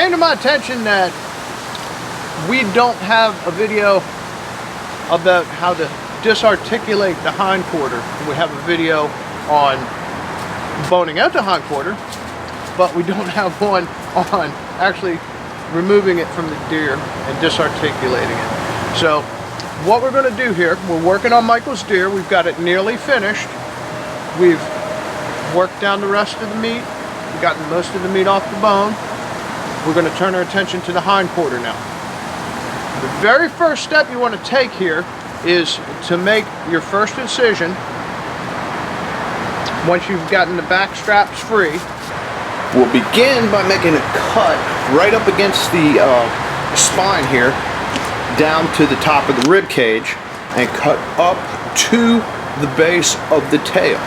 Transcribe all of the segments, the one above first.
came to my attention that we don't have a video about how to disarticulate the hindquarter. We have a video on boning out the hindquarter, but we don't have one on actually removing it from the deer and disarticulating it. So what we're going to do here, we're working on Michael's deer. We've got it nearly finished. We've worked down the rest of the meat. We've gotten most of the meat off the bone. We're going to turn our attention to the hindquarter now. The very first step you want to take here is to make your first incision. Once you've gotten the back straps free, we'll begin by making a cut right up against the spine here, down to the top of the rib cage, and cut up to the base of the tail.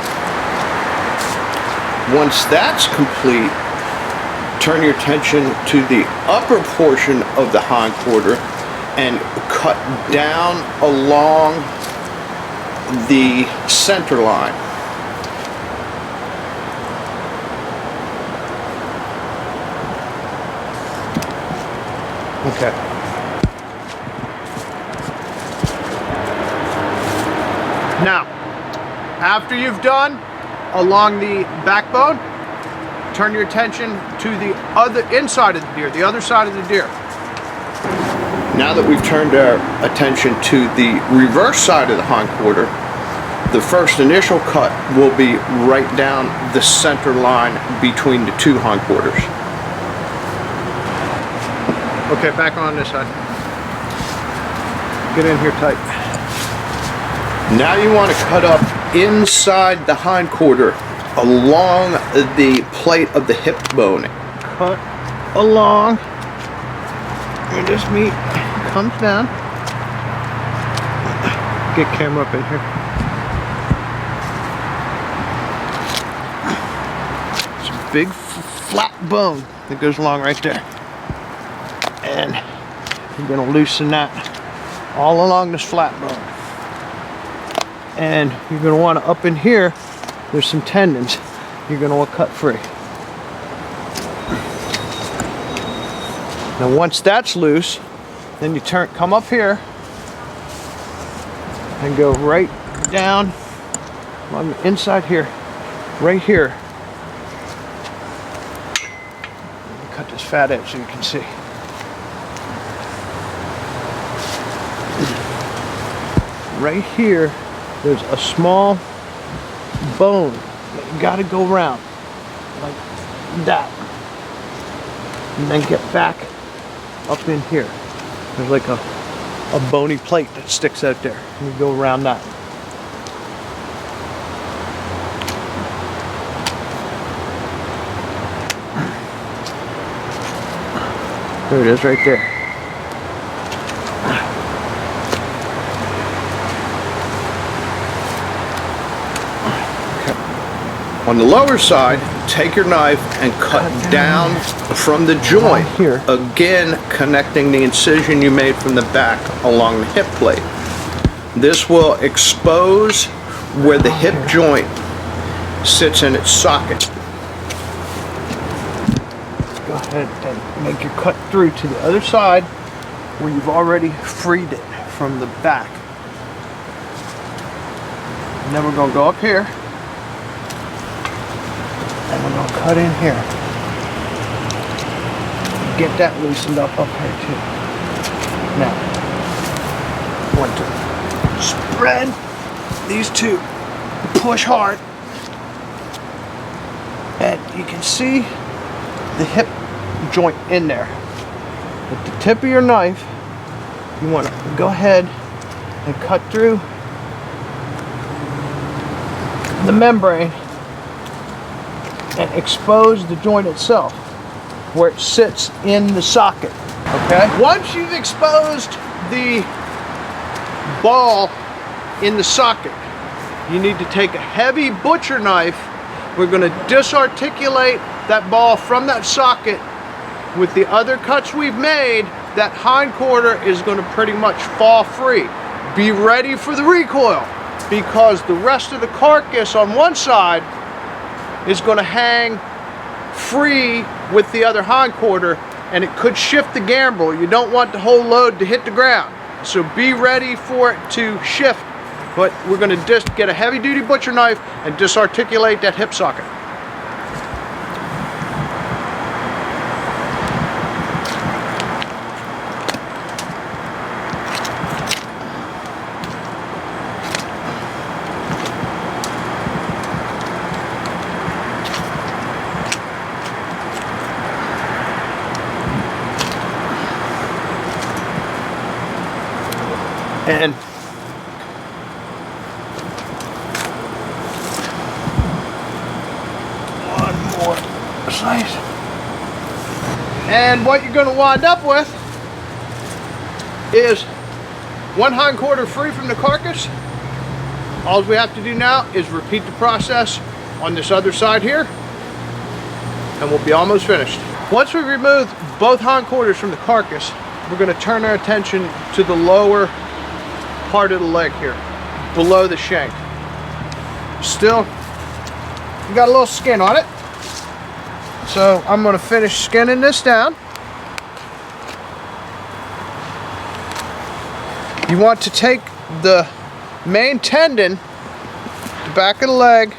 Once that's complete, turn your attention to the upper portion of the hindquarter and cut down along the center line. Okay. Now, after you've done along the backbone, turn your attention to the other inside of the deer, the other side of the deer. Now that we've turned our attention to the reverse side of the hindquarter, the first initial cut will be right down the center line between the two hindquarters. Okay, back on this side. Get in here tight. Now you want to cut up inside the hindquarter along the plate of the hip bone. Cut along where this meat comes down. Get camera up in here. It's a big flat bone that goes along right there. And you're going to loosen that all along this flat bone. And you're going to want to, up in here, there's some tendons you're going to want to cut free. Now once that's loose, then you come up here and go right down on the inside here, right here. Cut this fat edge so you can see. Right here, there's a small bone that you got to go around like that, and then get back up in here. There's like a bony plate that sticks out there, and you go around that. There it is, right there. On the lower side, take your knife and cut down from the joint, again connecting the incision you made from the back along the hip plate. This will expose where the hip joint sits in its socket. Go ahead and make your cut through to the other side where you've already freed it from the back. And then we're going to go up here. And we're going to cut in here. Get that loosened up here too. Now, I want to spread these two, push hard, and you can see the hip joint in there. With the tip of your knife, you want to go ahead and cut through the membrane and expose the joint itself where it sits in the socket. Okay? Once you've exposed the ball in the socket, you need to take a heavy butcher knife. We're going to disarticulate that ball from that socket. With the other cuts we've made, that hindquarter is going to pretty much fall free. Be ready for the recoil, because the rest of the carcass on one side is going to hang free with the other hindquarter and it could shift the gambrel. You don't want the whole load to hit the ground. So be ready for it to shift. But we're going to just get a heavy duty butcher knife and disarticulate that hip socket. And one more slice. And what you're going to wind up with is one hindquarter free from the carcass. All we have to do now is repeat the process on this other side here, and we'll be almost finished. Once we remove both hindquarters from the carcass, we're going to turn our attention to the lower part of the leg here, below the shank. Still, you got a little skin on it. So I'm going to finish skinning this down. You want to take the main tendon, the back of the leg,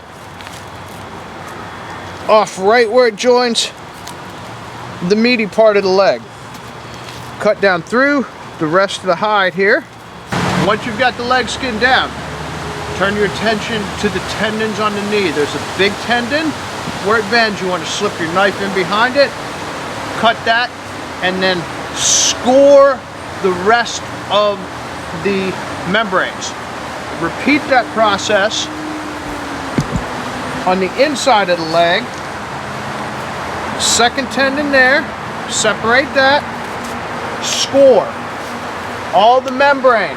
off right where it joins the meaty part of the leg. Cut down through the rest of the hide here. Once you've got the leg skinned down, turn your attention to the tendons on the knee. There's a big tendon. Where it bends, you want to slip your knife in behind it, cut that, and then score the rest of the membranes. Repeat that process on the inside of the leg. Second tendon there, separate that, score all the membrane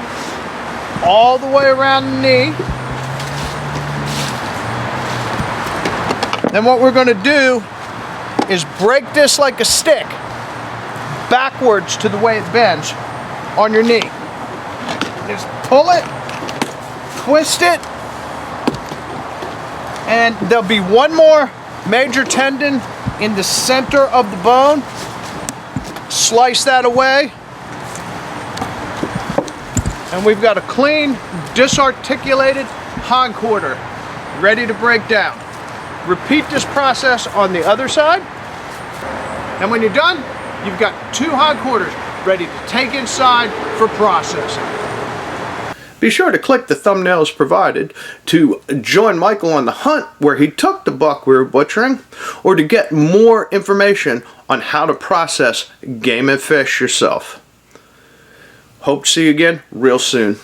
all the way around the knee. Then what we're going to do is break this like a stick backwards to the way it bends on your knee. Just pull it, twist it, and there'll be one more major tendon in the center of the bone. Slice that away, and we've got a clean, disarticulated hindquarter ready to break down. Repeat this process on the other side, and when you're done, you've got two hindquarters ready to take inside for processing. Be sure to click the thumbnails provided to join Michael on the hunt where he took the buck we were butchering, or to get more information on how to process game and fish yourself. Hope to see you again real soon.